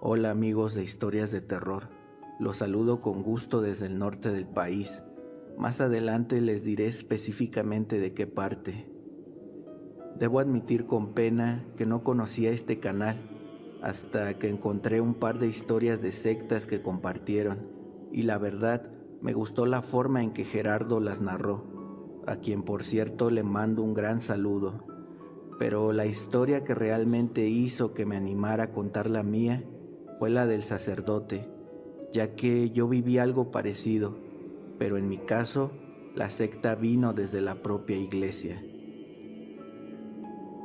Hola amigos de historias de terror, los saludo con gusto desde el norte del país. Más adelante les diré específicamente de qué parte. Debo admitir con pena que no conocía este canal hasta que encontré un par de historias de sectas que compartieron y la verdad me gustó la forma en que Gerardo las narró, a quien por cierto le mando un gran saludo. Pero la historia que realmente hizo que me animara a contar la mía fue la del sacerdote, ya que yo viví algo parecido, pero en mi caso, la secta vino desde la propia iglesia.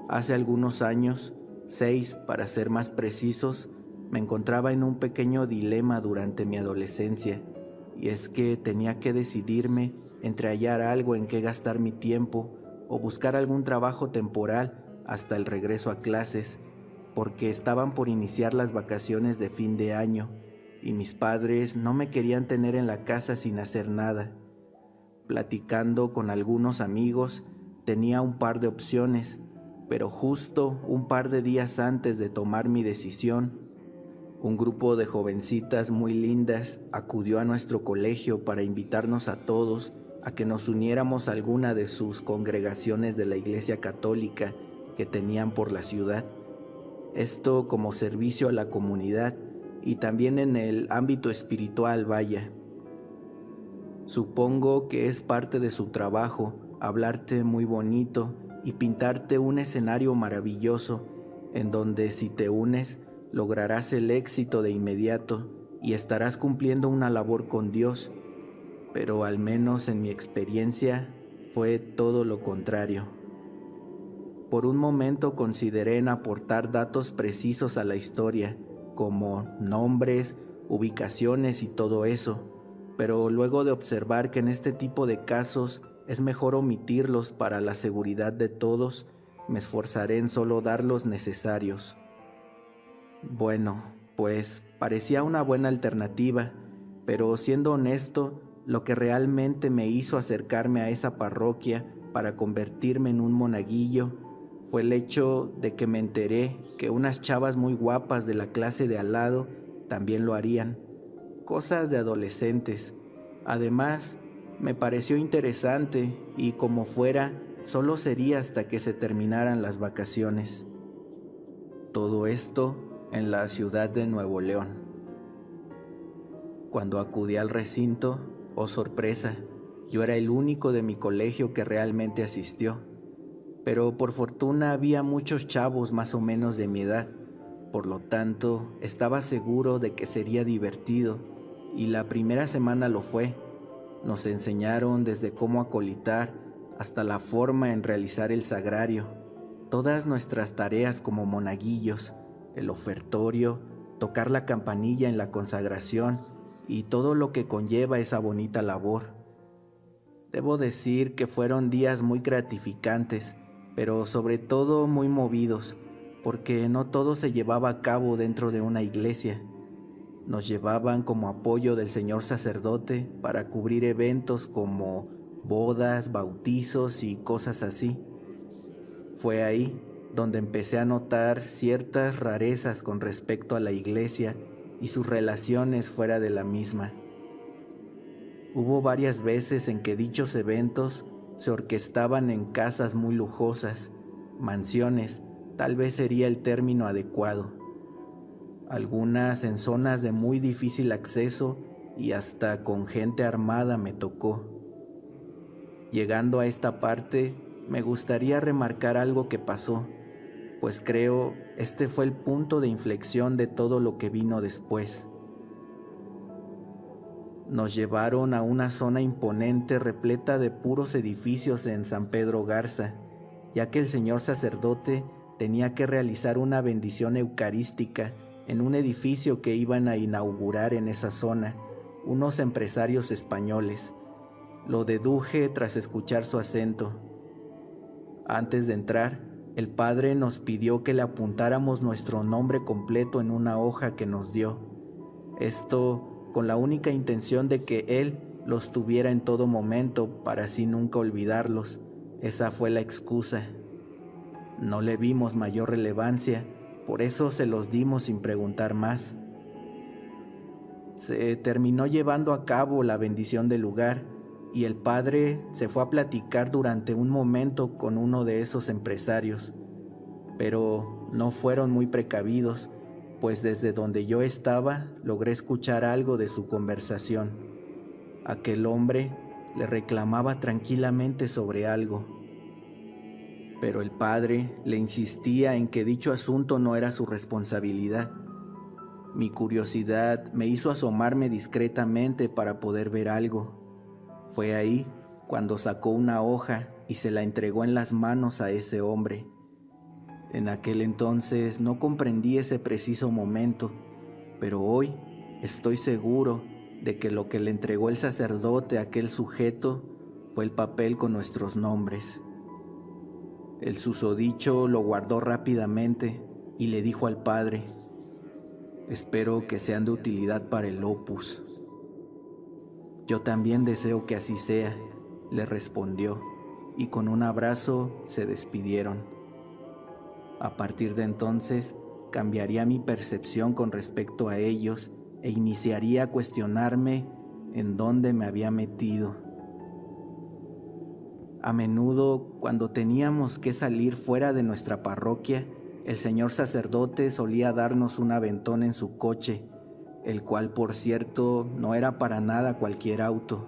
Hace algunos años, 6 para ser más precisos, me encontraba en un pequeño dilema durante mi adolescencia, y es que tenía que decidirme entre hallar algo en que gastar mi tiempo o buscar algún trabajo temporal hasta el regreso a clases, porque estaban por iniciar las vacaciones de fin de año y mis padres no me querían tener en la casa sin hacer nada. Platicando con algunos amigos, tenía un par de opciones, pero justo un par de días antes de tomar mi decisión, un grupo de jovencitas muy lindas acudió a nuestro colegio para invitarnos a todos a que nos uniéramos a alguna de sus congregaciones de la Iglesia Católica que tenían por la ciudad. Esto como servicio a la comunidad y también en el ámbito espiritual, vaya. Supongo que es parte de su trabajo hablarte muy bonito y pintarte un escenario maravilloso en donde si te unes lograrás el éxito de inmediato y estarás cumpliendo una labor con Dios, pero al menos en mi experiencia fue todo lo contrario. Por un momento consideré en aportar datos precisos a la historia, como nombres, ubicaciones y todo eso, pero luego de observar que en este tipo de casos es mejor omitirlos para la seguridad de todos, me esforzaré en solo dar los necesarios. Bueno, pues parecía una buena alternativa, pero siendo honesto, lo que realmente me hizo acercarme a esa parroquia para convertirme en un monaguillo fue el hecho de que me enteré que unas chavas muy guapas de la clase de al lado también lo harían. Cosas de adolescentes. Además, me pareció interesante y como fuera, solo sería hasta que se terminaran las vacaciones. Todo esto en la ciudad de Nuevo León. Cuando acudí al recinto, oh sorpresa, yo era el único de mi colegio que realmente asistió. Pero por fortuna había muchos chavos más o menos de mi edad, por lo tanto estaba seguro de que sería divertido, y la primera semana lo fue. Nos enseñaron desde cómo acolitar hasta la forma en realizar el sagrario, todas nuestras tareas como monaguillos, el ofertorio, tocar la campanilla en la consagración y todo lo que conlleva esa bonita labor. Debo decir que fueron días muy gratificantes, pero sobre todo muy movidos, porque no todo se llevaba a cabo dentro de una iglesia. Nos llevaban como apoyo del señor sacerdote para cubrir eventos como bodas, bautizos y cosas así. Fue ahí donde empecé a notar ciertas rarezas con respecto a la iglesia y sus relaciones fuera de la misma. Hubo varias veces en que dichos eventos se orquestaban en casas muy lujosas, mansiones, tal vez sería el término adecuado. Algunas en zonas de muy difícil acceso y hasta con gente armada me tocó. Llegando a esta parte, me gustaría remarcar algo que pasó, pues creo este fue el punto de inflexión de todo lo que vino después. Nos llevaron a una zona imponente repleta de puros edificios en San Pedro Garza, ya que el señor sacerdote tenía que realizar una bendición eucarística en un edificio que iban a inaugurar en esa zona, unos empresarios españoles. Lo deduje tras escuchar su acento. Antes de entrar, El padre nos pidió que le apuntáramos nuestro nombre completo en una hoja que nos dio. Esto con la única intención de que él los tuviera en todo momento para así nunca olvidarlos. Esa fue la excusa. No le vimos mayor relevancia, por eso se los dimos sin preguntar más. Se terminó llevando a cabo la bendición del lugar y el padre se fue a platicar durante un momento con uno de esos empresarios, pero no fueron muy precavidos, pues desde donde yo estaba logré escuchar algo de su conversación. Aquel hombre le reclamaba tranquilamente sobre algo, pero el padre le insistía en que dicho asunto no era su responsabilidad. Mi curiosidad me hizo asomarme discretamente para poder ver algo. Fue ahí cuando sacó una hoja y se la entregó en las manos a ese hombre. En aquel entonces no comprendí ese preciso momento, pero hoy estoy seguro de que lo que le entregó el sacerdote a aquel sujeto fue el papel con nuestros nombres. El susodicho lo guardó rápidamente y le dijo al padre: «Espero que sean de utilidad para el Opus». «Yo también deseo que así sea», le respondió, y con un abrazo se despidieron. A partir de entonces, cambiaría mi percepción con respecto a ellos e iniciaría a cuestionarme en dónde me había metido. A menudo, cuando teníamos que salir fuera de nuestra parroquia, el señor sacerdote solía darnos un aventón en su coche, el cual, por cierto, no era para nada cualquier auto,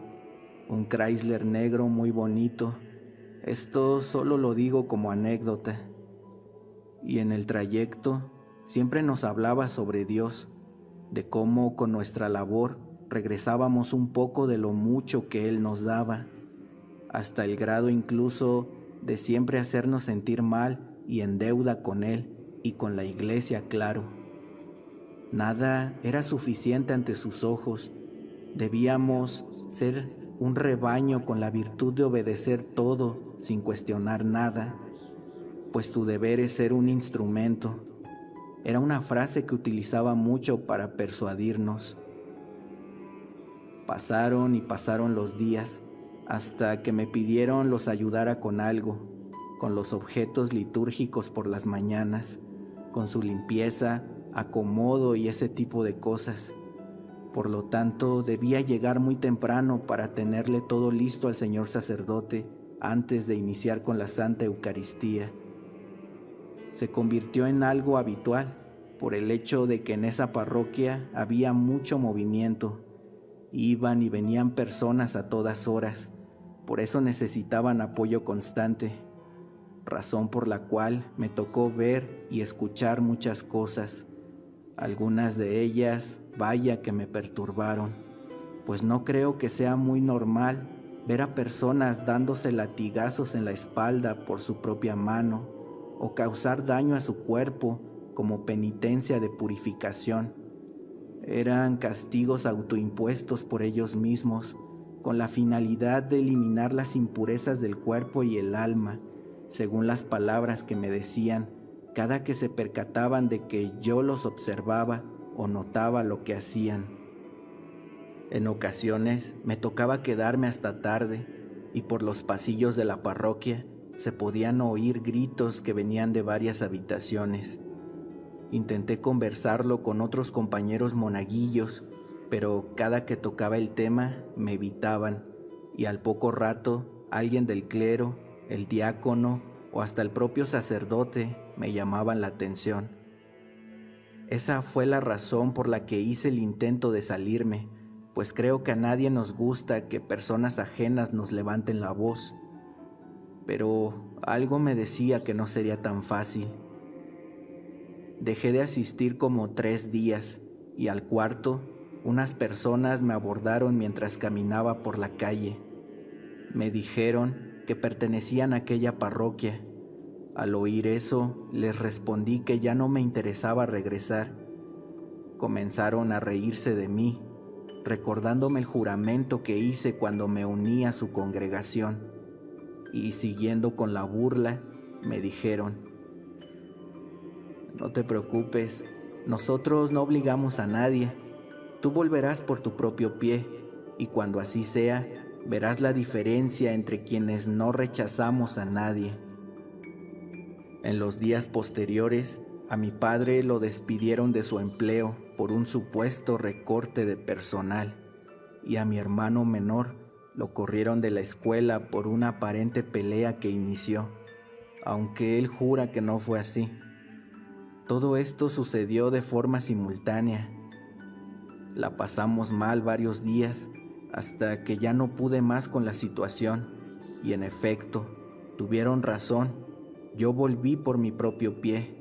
un Chrysler negro muy bonito. Esto solo lo digo como anécdota. Y en el trayecto siempre nos hablaba sobre Dios, de cómo con nuestra labor regresábamos un poco de lo mucho que Él nos daba, hasta el grado incluso de siempre hacernos sentir mal y en deuda con Él y con la iglesia, claro. Nada era suficiente ante sus ojos. Debíamos ser un rebaño con la virtud de obedecer todo sin cuestionar nada, pues tu deber es ser un instrumento. Era una frase que utilizaba mucho para persuadirnos. Pasaron y pasaron los días, hasta que me pidieron los ayudara con algo, con los objetos litúrgicos por las mañanas, con su limpieza, acomodo y ese tipo de cosas. Por lo tanto, debía llegar muy temprano para tenerle todo listo al señor sacerdote antes de iniciar con la Santa Eucaristía. Se convirtió en algo habitual por el hecho de que en esa parroquia había mucho movimiento. Iban y venían personas a todas horas, por eso necesitaban apoyo constante, razón por la cual me tocó ver y escuchar muchas cosas. Algunas de ellas, vaya que me perturbaron, pues no creo que sea muy normal ver a personas dándose latigazos en la espalda por su propia mano o causar daño a su cuerpo como penitencia de purificación. Eran castigos autoimpuestos por ellos mismos, con la finalidad de eliminar las impurezas del cuerpo y el alma, según las palabras que me decían cada que se percataban de que yo los observaba o notaba lo que hacían. En ocasiones me tocaba quedarme hasta tarde y por los pasillos de la parroquia se podían oír gritos que venían de varias habitaciones. Intenté conversarlo con otros compañeros monaguillos, pero cada que tocaba el tema me evitaban y al poco rato alguien del clero, el diácono o hasta el propio sacerdote me llamaban la atención. Esa fue la razón por la que hice el intento de salirme, pues creo que a nadie nos gusta que personas ajenas nos levanten la voz. Pero algo me decía que no sería tan fácil. Dejé de asistir como 3 días y al cuarto, unas personas me abordaron mientras caminaba por la calle. Me dijeron que pertenecían a aquella parroquia. Al oír eso, les respondí que ya no me interesaba regresar. Comenzaron a reírse de mí, recordándome el juramento que hice cuando me uní a su congregación. Y siguiendo con la burla, me dijeron: No te preocupes, nosotros no obligamos a nadie. Tú volverás por tu propio pie, y cuando así sea, verás la diferencia entre quienes no rechazamos a nadie. En los días posteriores, a mi padre lo despidieron de su empleo por un supuesto recorte de personal, y a mi hermano menor lo corrieron de la escuela por una aparente pelea que inició, aunque él jura que no fue así. Todo esto sucedió de forma simultánea. La pasamos mal varios días hasta que ya no pude más con la situación y en efecto, tuvieron razón, yo volví por mi propio pie.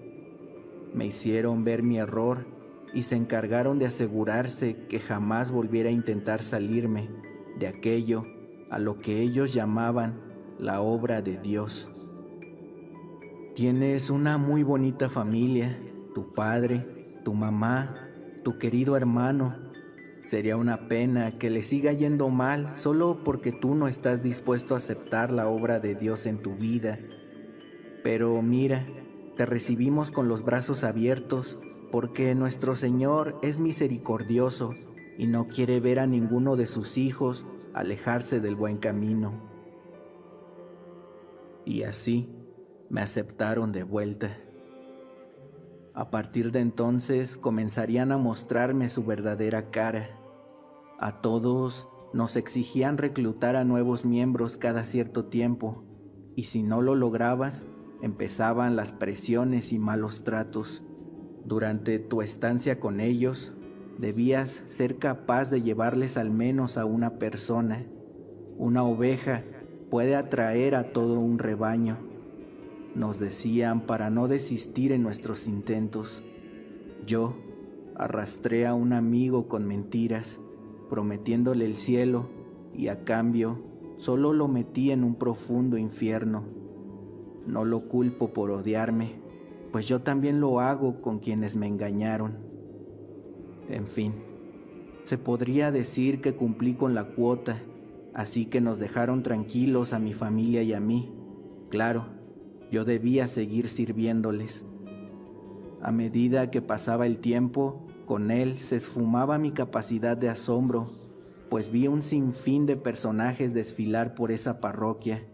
Me hicieron ver mi error y se encargaron de asegurarse que jamás volviera a intentar salirme de aquello a lo que ellos llamaban la obra de Dios. Tienes una muy bonita familia, tu padre, tu mamá, tu querido hermano. Sería una pena que le siga yendo mal solo porque tú no estás dispuesto a aceptar la obra de Dios en tu vida. Pero mira, te recibimos con los brazos abiertos porque nuestro Señor es misericordioso y no quiere ver a ninguno de sus hijos alejarse del buen camino. Y así me aceptaron de vuelta. A partir de entonces comenzarían a mostrarme su verdadera cara. A todos nos exigían reclutar a nuevos miembros cada cierto tiempo, y si no lo lograbas, empezaban las presiones y malos tratos. Durante tu estancia con ellos, debías ser capaz de llevarles al menos a una persona. Una oveja puede atraer a todo un rebaño, nos decían para no desistir en nuestros intentos. Yo arrastré a un amigo con mentiras, prometiéndole el cielo, y a cambio solo lo metí en un profundo infierno. No lo culpo por odiarme, pues yo también lo hago con quienes me engañaron. En fin, se podría decir que cumplí con la cuota, así que nos dejaron tranquilos a mi familia y a mí. Claro, yo debía seguir sirviéndoles. A medida que pasaba el tiempo, con él se esfumaba mi capacidad de asombro, pues vi un sinfín de personajes desfilar por esa parroquia,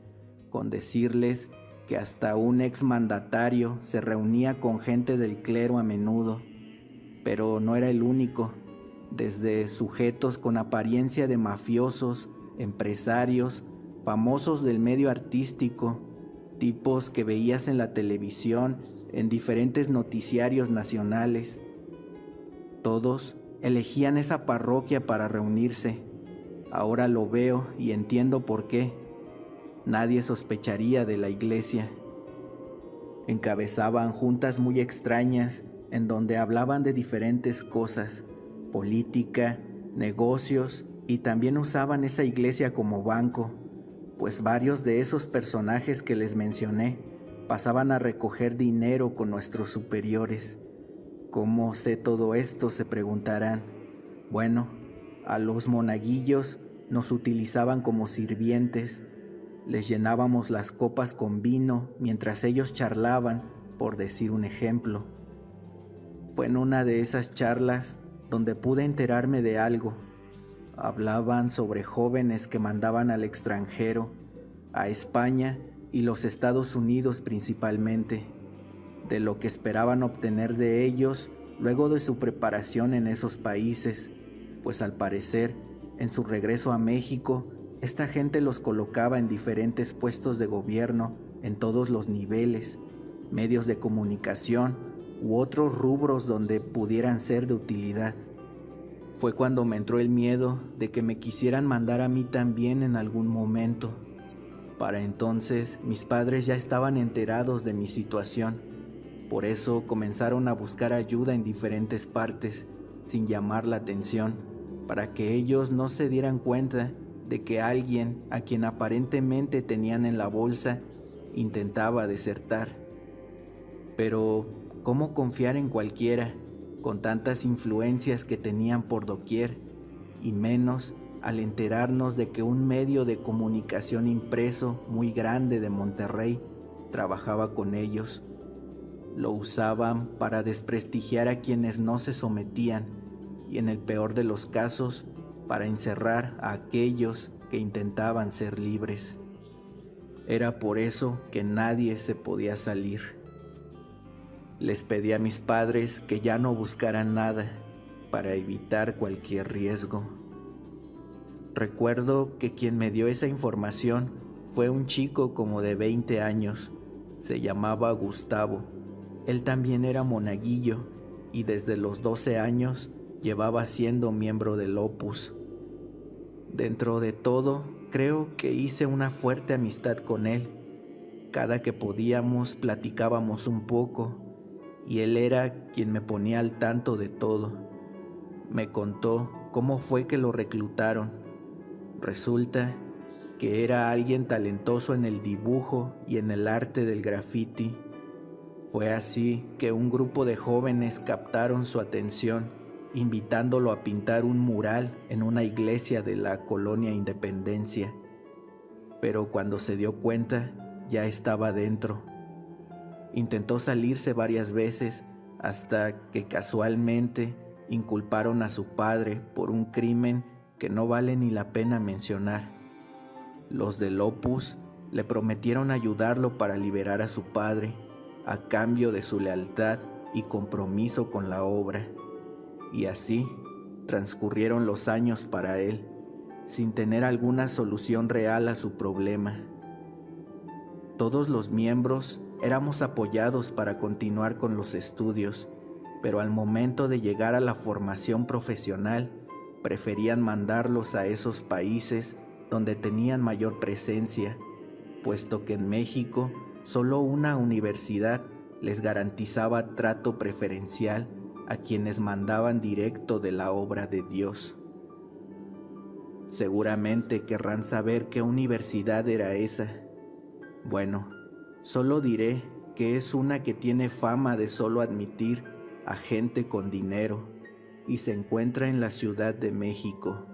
con decirles que hasta un exmandatario se reunía con gente del clero a menudo. Pero no era el único, desde sujetos con apariencia de mafiosos, empresarios, famosos del medio artístico, tipos que veías en la televisión, en diferentes noticiarios nacionales. Todos elegían esa parroquia para reunirse. Ahora lo veo y entiendo por qué. Nadie sospecharía de la iglesia. Encabezaban juntas muy extrañas en donde hablaban de diferentes cosas, política, negocios, y también usaban esa iglesia como banco, pues varios de esos personajes que les mencioné pasaban a recoger dinero con nuestros superiores. ¿Cómo sé todo esto?, se preguntarán. Bueno, a los monaguillos nos utilizaban como sirvientes. Les llenábamos las copas con vino mientras ellos charlaban, por decir un ejemplo. Fue en una de esas charlas donde pude enterarme de algo. Hablaban sobre jóvenes que mandaban al extranjero, a España y los Estados Unidos principalmente, de lo que esperaban obtener de ellos luego de su preparación en esos países, pues al parecer, en su regreso a México, esta gente los colocaba en diferentes puestos de gobierno en todos los niveles, medios de comunicación u otros rubros donde pudieran ser de utilidad. Fue cuando me entró el miedo de que me quisieran mandar a mí también en algún momento. Para entonces, mis padres ya estaban enterados de mi situación. Por eso comenzaron a buscar ayuda en diferentes partes, sin llamar la atención, para que ellos no se dieran cuenta de que alguien a quien aparentemente tenían en la bolsa intentaba desertar. Pero, ¿cómo confiar en cualquiera, con tantas influencias que tenían por doquier, y menos al enterarnos de que un medio de comunicación impreso muy grande de Monterrey trabajaba con ellos? Lo usaban para desprestigiar a quienes no se sometían y, en el peor de los casos, para encerrar a aquellos que intentaban ser libres. Era por eso que nadie se podía salir. Les pedí a mis padres que ya no buscaran nada para evitar cualquier riesgo. Recuerdo que quien me dio esa información fue un chico como de 20 años. Se llamaba Gustavo. Él también era monaguillo y desde los 12 años llevaba siendo miembro del Opus. Dentro de todo, creo que hice una fuerte amistad con él. Cada que podíamos platicábamos un poco y él era quien me ponía al tanto de todo. Me contó cómo fue que lo reclutaron. Resulta que era alguien talentoso en el dibujo y en el arte del graffiti. Fue así que un grupo de jóvenes captaron su atención, invitándolo a pintar un mural en una iglesia de la colonia Independencia. Pero cuando se dio cuenta, ya estaba dentro. Intentó salirse varias veces hasta que casualmente inculparon a su padre por un crimen que no vale ni la pena mencionar. Los del Opus le prometieron ayudarlo para liberar a su padre, a cambio de su lealtad y compromiso con la obra. Y así transcurrieron los años para él, sin tener alguna solución real a su problema. Todos los miembros éramos apoyados para continuar con los estudios, pero al momento de llegar a la formación profesional, preferían mandarlos a esos países donde tenían mayor presencia, puesto que en México solo una universidad les garantizaba trato preferencial a quienes mandaban directo de la obra de Dios. Seguramente querrán saber qué universidad era esa. Bueno, solo diré que es una que tiene fama de solo admitir a gente con dinero y se encuentra en la Ciudad de México.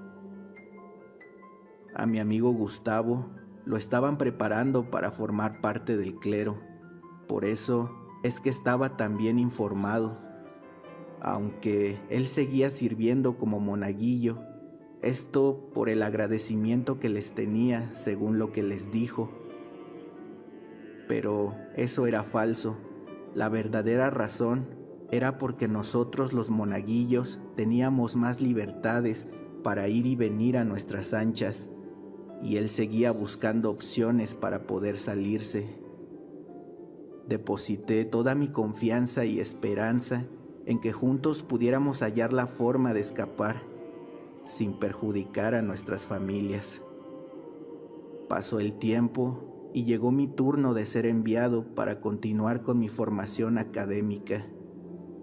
A mi amigo Gustavo lo estaban preparando para formar parte del clero, por eso es que estaba tan bien informado. Aunque él seguía sirviendo como monaguillo, esto por el agradecimiento que les tenía según lo que les dijo. Pero eso era falso. La verdadera razón era porque nosotros los monaguillos teníamos más libertades para ir y venir a nuestras anchas, y él seguía buscando opciones para poder salirse. Deposité toda mi confianza y esperanza en que juntos pudiéramos hallar la forma de escapar, sin perjudicar a nuestras familias. Pasó el tiempo y llegó mi turno de ser enviado para continuar con mi formación académica.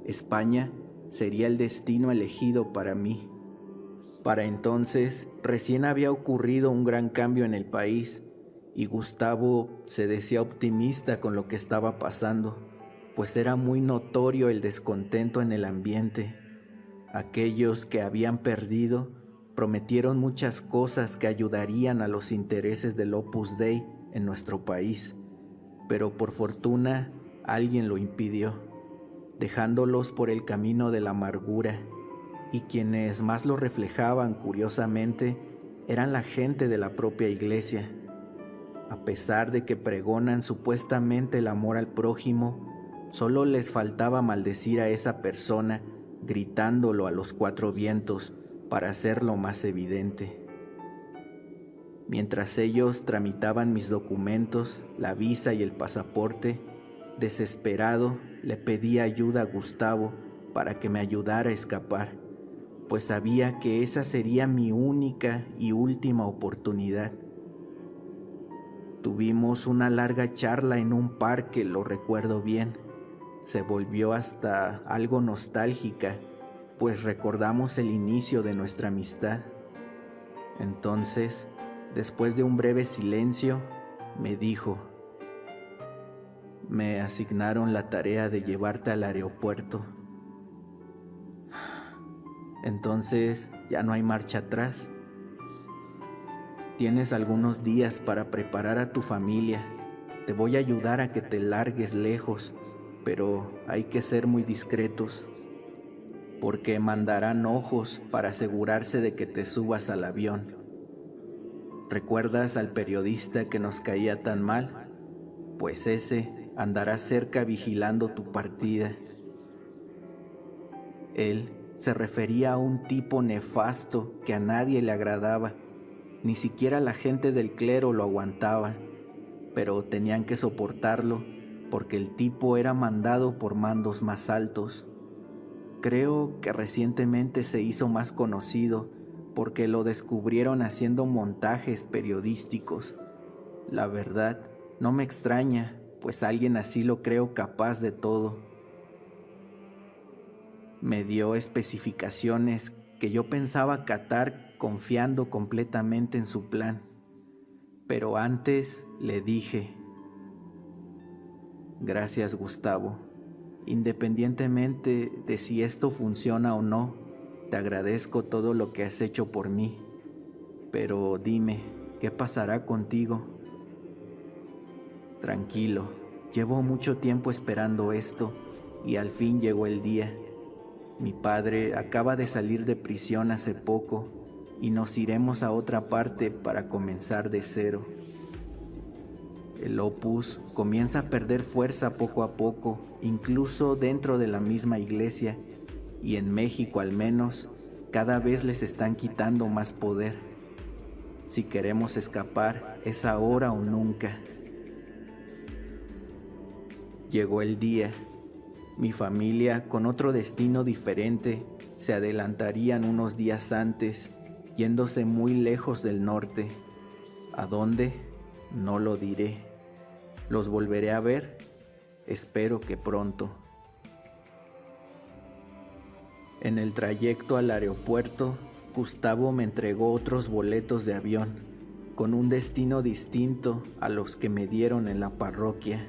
España sería el destino elegido para mí. Para entonces, recién había ocurrido un gran cambio en el país y Gustavo se decía optimista con lo que estaba pasando, pues era muy notorio el descontento en el ambiente. Aquellos que habían perdido prometieron muchas cosas que ayudarían a los intereses del Opus Dei en nuestro país, pero por fortuna alguien lo impidió, dejándolos por el camino de la amargura, y quienes más lo reflejaban, curiosamente, eran la gente de la propia iglesia. A pesar de que pregonan supuestamente el amor al prójimo, solo les faltaba maldecir a esa persona gritándolo a los cuatro vientos para hacerlo más evidente. Mientras ellos tramitaban mis documentos, la visa y el pasaporte, desesperado le pedí ayuda a Gustavo para que me ayudara a escapar, pues sabía que esa sería mi única y última oportunidad. Tuvimos una larga charla en un parque, lo recuerdo bien. Se volvió hasta algo nostálgica, pues recordamos el inicio de nuestra amistad. Entonces, después de un breve silencio, me dijo: me asignaron la tarea de llevarte al aeropuerto. Entonces, ya no hay marcha atrás. Tienes algunos días para preparar a tu familia. Te voy a ayudar a que te largues lejos. pero hay que ser muy discretos, porque mandarán ojos para asegurarse de que te subas al avión. ¿Recuerdas al periodista que nos caía tan mal? Pues ese andará cerca vigilando tu partida. Él se refería a un tipo nefasto que a nadie le agradaba, ni siquiera la gente del clero lo aguantaba, pero tenían que soportarlo porque el tipo era mandado por mandos más altos. Creo que recientemente se hizo más conocido porque lo descubrieron haciendo montajes periodísticos. La verdad, no me extraña, pues alguien así lo creo capaz de todo. Me dio especificaciones que yo pensaba acatar confiando completamente en su plan. Pero antes le dije: gracias, Gustavo. Independientemente de si esto funciona o no, te agradezco todo lo que has hecho por mí. Pero dime, ¿qué pasará contigo? Tranquilo, llevo mucho tiempo esperando esto y al fin llegó el día. Mi padre acaba de salir de prisión hace poco y nos iremos a otra parte para comenzar de cero. El Opus comienza a perder fuerza poco a poco, incluso dentro de la misma iglesia, y en México al menos, cada vez les están quitando más poder. Si queremos escapar, es ahora o nunca. Llegó el día. Mi familia, con otro destino diferente, se adelantarían unos días antes, yéndose muy lejos del norte. ¿A dónde? No lo diré. ¿Los volveré a ver? Espero que pronto. En el trayecto al aeropuerto, Gustavo me entregó otros boletos de avión, con un destino distinto a los que me dieron en la parroquia.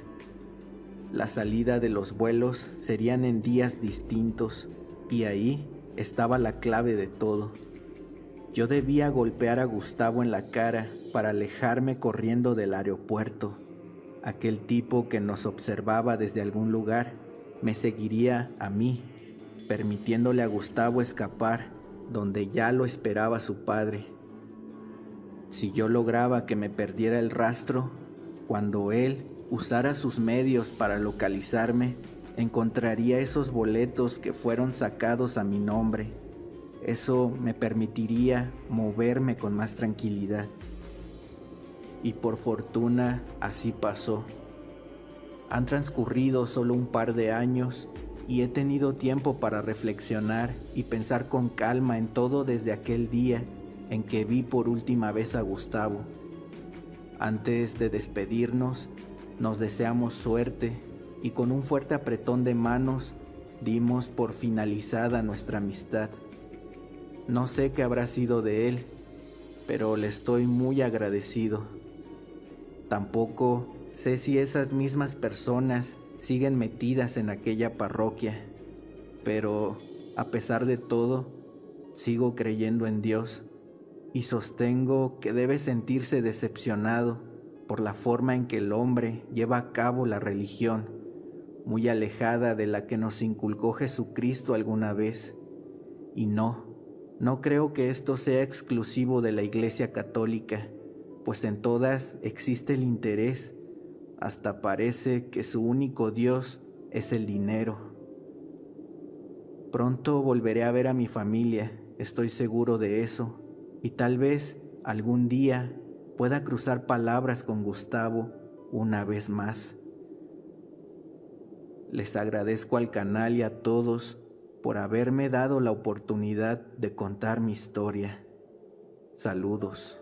La salida de los vuelos serían en días distintos, y ahí estaba la clave de todo. Yo debía golpear a Gustavo en la cara para alejarme corriendo del aeropuerto. Aquel tipo que nos observaba desde algún lugar me seguiría a mí, permitiéndole a Gustavo escapar donde ya lo esperaba su padre. Si yo lograba que me perdiera el rastro, cuando él usara sus medios para localizarme, encontraría esos boletos que fueron sacados a mi nombre. Eso me permitiría moverme con más tranquilidad. Y por fortuna así pasó. Han transcurrido solo un par de años y he tenido tiempo para reflexionar y pensar con calma en todo desde aquel día en que vi por última vez a Gustavo. Antes de despedirnos, nos deseamos suerte y con un fuerte apretón de manos dimos por finalizada nuestra amistad. No sé qué habrá sido de él, pero le estoy muy agradecido. Tampoco sé si esas mismas personas siguen metidas en aquella parroquia, pero a pesar de todo, sigo creyendo en Dios y sostengo que debe sentirse decepcionado por la forma en que el hombre lleva a cabo la religión, muy alejada de la que nos inculcó Jesucristo alguna vez. Y no creo que esto sea exclusivo de la Iglesia Católica, pues en todas existe el interés. Hasta parece que su único Dios es el dinero. Pronto volveré a ver a mi familia, estoy seguro de eso, y tal vez algún día pueda cruzar palabras con Gustavo una vez más. Les agradezco al canal y a todos por haberme dado la oportunidad de contar mi historia. Saludos.